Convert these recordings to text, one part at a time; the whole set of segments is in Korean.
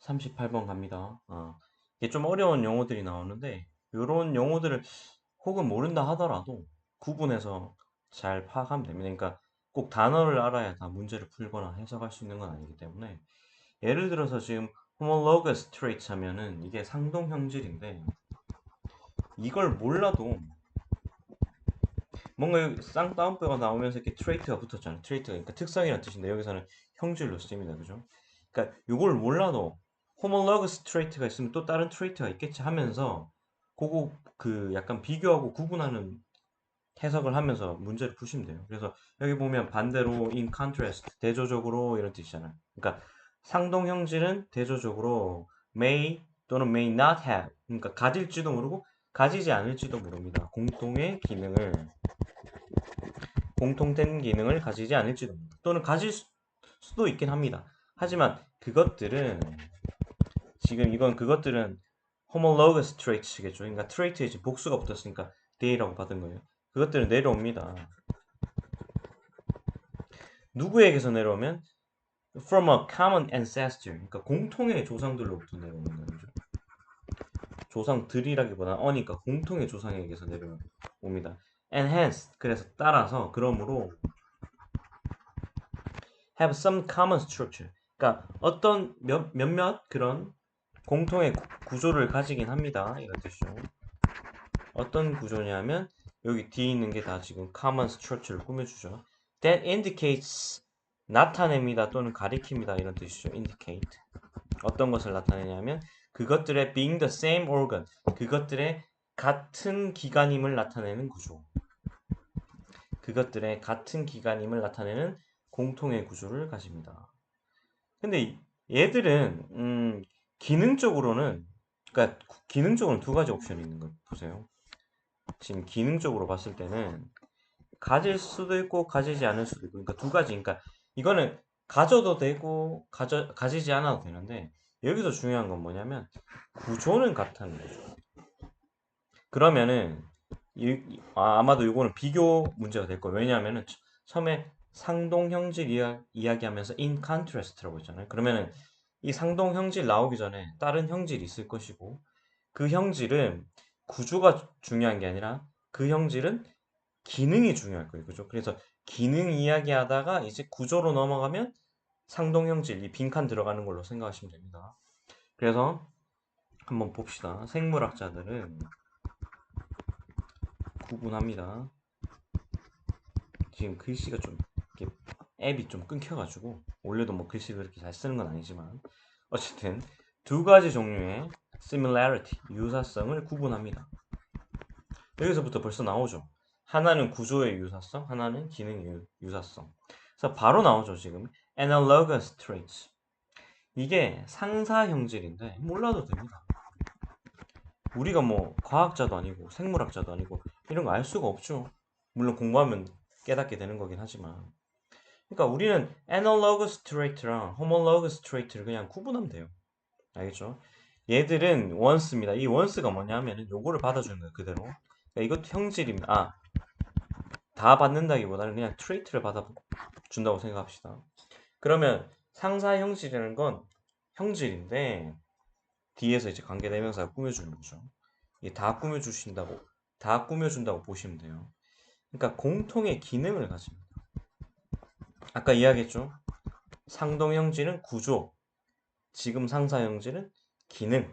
38번 갑니다. 이게 좀 어려운 용어들이 나오는데 요런 용어들을 혹은 모른다 하더라도 구분해서 잘 파악하면 됩니다. 그러니까 꼭 단어를 알아야 다 문제를 풀거나 해석할 수 있는 건 아니기 때문에 예를 들어서 지금 homologous traits 하면은 이게 상동 형질인데 이걸 몰라도 뭔가 여기 쌍따옴표가 나오면서 이렇게 트레이트가 붙었잖아요. 트레이트가 그러니까 특성이라는 뜻인데 여기서는 형질로 쓰입니다. 그죠? 그러니까 요걸 몰라도 homologous trait가 있으면 또 다른 트레이트가 있겠지 하면서 그거 그 약간 비교하고 구분하는 해석을 하면서 문제를 푸시면 돼요. 그래서 여기 보면 반대로 in contrast 대조적으로 이런 뜻이잖아요. 그러니까 상동 형질은 대조적으로 may 또는 may not have 그러니까 가질지도 모르고 가지지 않을지도 모릅니다. 공통된 기능을 가지지 않을지도 모릅니다. 또는 가질 수도 있긴 합니다. 하지만 그것들은 지금 이건 그것들은 homologous traits겠죠. 그러니까 trait에 지금 복수가 붙었으니까 they라고 받은 거예요. 그것들은 내려옵니다. 누구에게서 내려오면 from a common ancestor, 그러니까 공통의 조상들로부터 내려오는 거죠. 조상들이라기보다는 어니까 공통의 조상에게서 내려옵니다. And hence, 그래서 따라서 그러므로 have some common structure, 그러니까 어떤 몇몇 그런 공통의 구조를 가지긴 합니다. 이런 뜻이죠. 어떤 구조냐면 여기 뒤에 있는 게 다 지금 common structure를 꾸며주죠. That indicates 나타냅니다 또는 가리킵니다 이런 뜻이죠. indicate 어떤 것을 나타내냐면 그것들의 being the same organ 그것들의 같은 기관임을 나타내는 구조. 그것들의 같은 기관임을 나타내는 공통의 구조를 가집니다. 근데 얘들은 기능적으로는 그러니까 기능적으로는 두 가지 옵션이 있는 거 보세요. 지금 기능적으로 봤을 때는 가질 수도 있고 가지지 않을 수도 있고 그러니까 두 가지 그러니까 이거는 가져도 되고 가지지 않아도 되는데 여기서 중요한 건 뭐냐면 구조는 같다는 거죠. 그러면은 아마도 이거는 비교 문제가 될 거예요. 왜냐하면은 처음에 상동 형질 이야기하면서 in contrast라고 했잖아요. 그러면은 이 상동 형질 나오기 전에 다른 형질이 있을 것이고 그 형질은 구조가 중요한 게 아니라 그 형질은 기능이 중요할 거예요. 그죠? 그래서 기능 이야기하다가 이제 구조로 넘어가면 상동형질, 이 빈칸 들어가는 걸로 생각하시면 됩니다. 그래서 한번 봅시다. 생물학자들은 구분합니다. 지금 글씨가 좀 이렇게 앱이 좀 끊겨가지고 원래도 뭐 글씨를 그렇게 잘 쓰는 건 아니지만 어쨌든 두 가지 종류의 similarity, 유사성을 구분합니다. 여기서부터 벌써 나오죠. 하나는 구조의 유사성, 하나는 기능의 유사성. 그래서 바로 나오죠, 지금. analogous traits. 이게 상사 형질인데 몰라도 됩니다. 우리가 뭐 과학자도 아니고 생물학자도 아니고 이런 거 알 수가 없죠. 물론 공부하면 깨닫게 되는 거긴 하지만. 그러니까 우리는 analogous trait랑 homologous trait를 그냥 구분하면 돼요. 알겠죠? 얘들은 once입니다. 이 once가 뭐냐면은 요거를 받아주는 거예요, 그대로. 그러니까 이것도 형질입니다. 다 받는다기보다는 그냥 트레이트를 받아준다고 생각합시다. 그러면 상사 형질이라는 건 형질인데 뒤에서 이제 관계대명사가 꾸며주는 거죠. 이게 다 꾸며준다고 보시면 돼요. 그러니까 공통의 기능을 가집니다. 아까 이야기했죠. 상동 형질은 구조, 지금 상사 형질은 기능.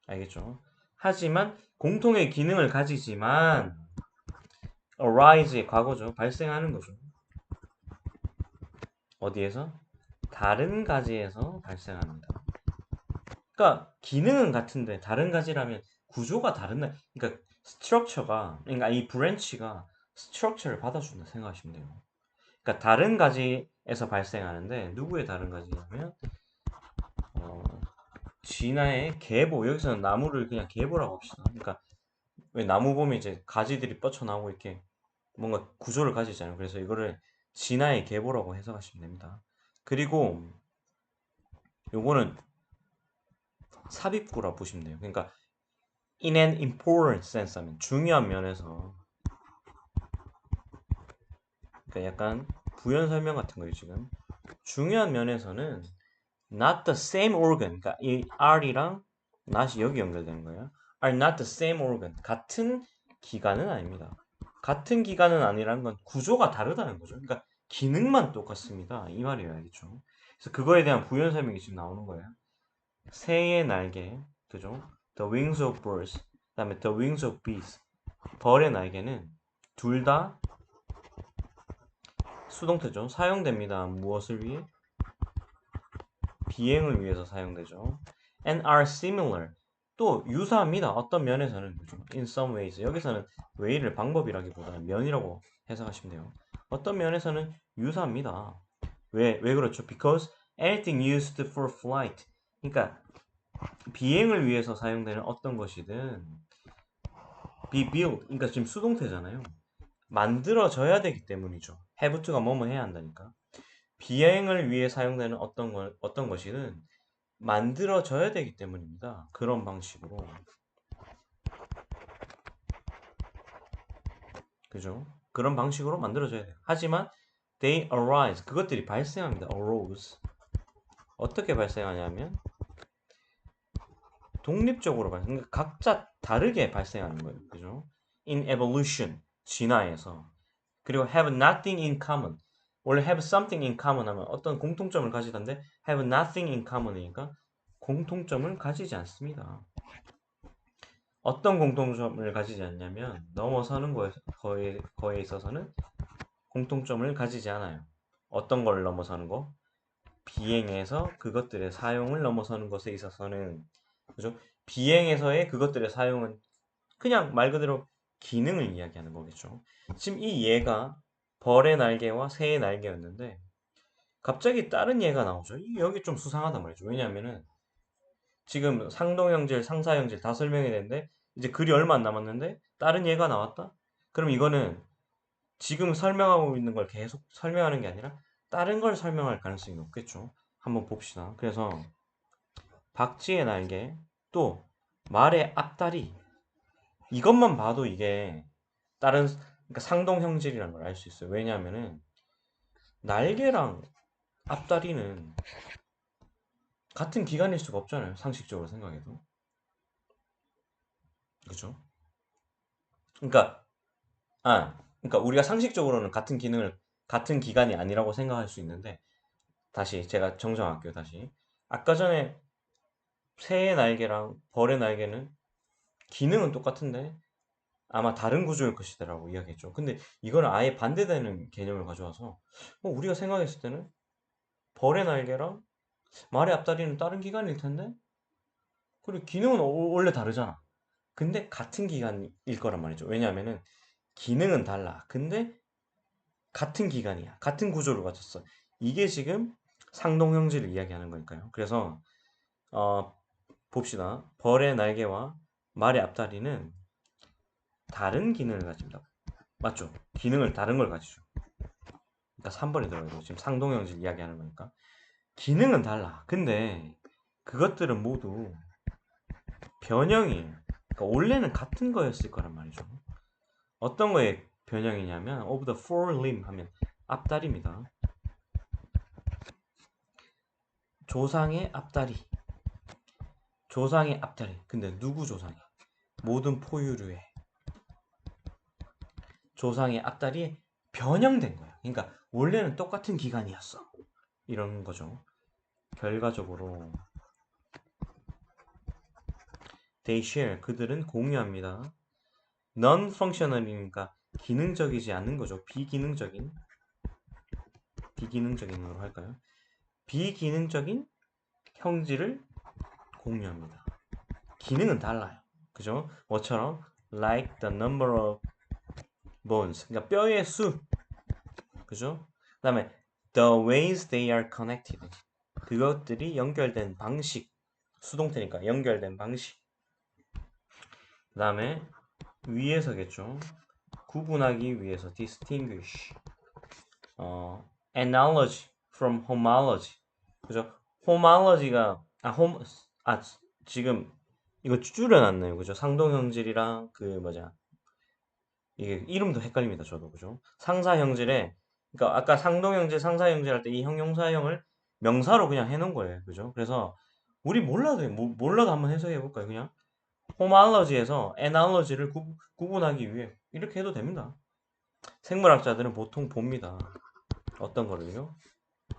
알겠죠? 하지만 공통의 기능을 가지지만 arise의 과거죠. 발생하는 거죠. 어디에서? 다른 가지에서 발생합니다. 그러니까 기능은 같은데 다른 가지라면 구조가 다른 그러니까 스트럭처가 그러니까 이 브랜치가 스트럭처를 받아준다 생각하시면 돼요. 그러니까 다른 가지에서 발생하는데 누구의 다른 가지냐면 어, 진화의 계보 여기서는 나무를 그냥 계보라고 합시다. 그러니까 왜 나무 보면 이제 가지들이 뻗쳐나오고 이렇게 뭔가 구조를 가지잖아요. 그래서 이거를 진화의 계보라고 해석하시면 됩니다. 그리고 요거는 삽입구라 보시면 돼요. 그러니까 in an important sense 하면 중요한 면에서 그러니까 약간 부연 설명 같은 거예요 지금 중요한 면에서는 not the same organ. 그러니까 이 R이랑 not이 여기 연결되는 거예요. are not the same organ. 같은 기관은 아닙니다. 같은 기관은 아니라는 건 구조가 다르다는 거죠. 그러니까 기능만 똑같습니다. 이 말이어야겠죠. 그래서 그거에 대한 부연 설명이 지금 나오는 거예요. 새의 날개, 그죠? The wings of birds. 그다음에 the wings of bees. 벌의 날개는 둘 다 수동태죠. 사용됩니다. 무엇을 위해? 비행을 위해서 사용되죠. And are similar. 또 유사합니다. 어떤 면에서는 그죠? In some ways. 여기서는 way를 방법이라기보다는 면이라고 해석하시면 돼요. 어떤 면에서는 유사합니다. 왜 그렇죠? Because anything used for flight. 그러니까 비행을 위해서 사용되는 어떤 것이든 be built. 그러니까 지금 수동태잖아요. 만들어져야 되기 때문이죠. have to가 뭐뭐 해야 한다니까. 비행을 위해 사용되는 어떤 것이든 만들어져야 되기 때문입니다. 그런 방식으로. 그죠? 그런 방식으로 만들어져야 돼요. 하지만 they arise. 그것들이 발생합니다. arose. 어떻게 발생하냐면 독립적으로 그러니까 각자 다르게 발생하는 거예요. 그죠? in evolution. 진화에서. 그리고 have nothing in common. 원래 have something in common 하면 어떤 공통점을 가지던데 have nothing in common이니까 공통점을 가지지 않습니다. 어떤 공통점을 가지지 않냐면 넘어서는 거에 있어서는 공통점을 가지지 않아요. 어떤 걸 넘어서는 거? 비행에서 그것들의 사용을 넘어서는 것에 있어서는 그죠? 비행에서의 그것들의 사용은 그냥 말 그대로 기능을 이야기하는 거겠죠. 지금 이 예가 벌의 날개와 새의 날개였는데 갑자기 다른 예가 나오죠. 여기 좀 수상하단 말이죠. 왜냐하면은 지금 상동형질, 상사형질 다 설명이 됐는데 이제 글이 얼마 안 남았는데 다른 예가 나왔다? 그럼 이거는 지금 설명하고 있는 걸 계속 설명하는 게 아니라 다른 걸 설명할 가능성이 높겠죠. 한번 봅시다. 그래서 박쥐의 날개, 또 말의 앞다리 이것만 봐도 이게 다른 그러니까 상동형질이라는 걸 알 수 있어요. 왜냐하면은 날개랑 앞다리는 같은 기관일 수가 없잖아요. 상식적으로 생각해도. 그죠? 그러니까 그러니까 우리가 상식적으로는 같은 기관이 아니라고 생각할 수 있는데 다시 제가 정정할게요. 다시 아까 전에 새의 날개랑 벌의 날개는 기능은 똑같은데 아마 다른 구조일 것이다라고 이야기했죠. 근데 이거는 아예 반대되는 개념을 가져와서 우리가 생각했을 때는 벌의 날개랑 말의 앞다리는 다른 기관일 텐데 그리고 기능은 원래 다르잖아. 근데 같은 기관일 거란 말이죠. 왜냐하면은 기능은 달라. 근데 같은 기관이야. 같은 구조를 가졌어. 이게 지금 상동형질을 이야기하는 거니까요. 그래서 어, 봅시다. 벌의 날개와 말의 앞다리는 다른 기능을 가집니다. 맞죠? 기능을 다른 걸 가지죠. 그러니까 3번이 들어가요. 지금 상동형질 이야기하는 거니까. 기능은 달라. 근데 그것들은 모두 변형이에요. 그러니까 원래는 같은 거였을 거란 말이죠. 어떤 거의 변형이냐면 of the forelimb 하면 앞다리입니다. 조상의 앞다리. 조상의 앞다리. 근데 누구 조상이? 모든 포유류의 조상의 앞다리 변형된 거야. 그러니까 원래는 똑같은 기관이었어. 이런 거죠. 결과적으로 they share 그들은 공유합니다. non-functional이니까 기능적이지 않는 거죠. 비기능적인으로 할까요? 비기능적인 형질을 공유합니다. 기능은 달라요. 그죠? 뭐처럼 like the number of bones. 그러니까 뼈의 수. 그죠? 그다음에 the ways they are connected. 그것들이 연결된 방식. 수동태니까 연결된 방식. 그다음에 위에서겠죠. 구분하기 위해서 distinguish. analogy from homology. 그죠? homology가 지금 이거 줄여놨네요. 그죠? 상동형질이랑 그 뭐냐 이게 이름도 헷갈립니다. 저도 그죠? 상사형질에 그러니까 아까 상동형질, 상사형질 할 때 이 형용사형을 명사로 그냥 해놓은 거예요. 그죠? 그래서 우리 몰라도 몰라도 한번 해석해 볼까요? 그냥 homology에서 analogy를 구분하기 위해 이렇게 해도 됩니다. 생물학자들은 보통 봅니다. 어떤 거를요?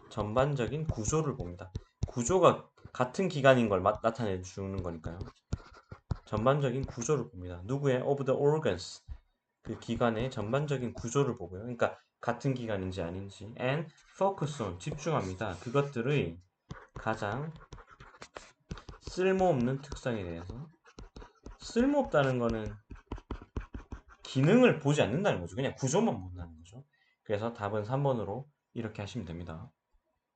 전반적인 구조를 봅니다. 구조가 같은 기관인 걸 나타내 주는 거니까요. 전반적인 구조를 봅니다. 누구의? of the organs. 그 기관의 전반적인 구조를 보고요. 그러니까 같은 기관인지 아닌지. and focus on. 집중합니다. 그것들의 가장 쓸모없는 특성에 대해서. 쓸모없다는 거는 기능을 보지 않는다는 거죠. 그냥 구조만 본다는 거죠. 그래서 답은 3번으로 이렇게 하시면 됩니다.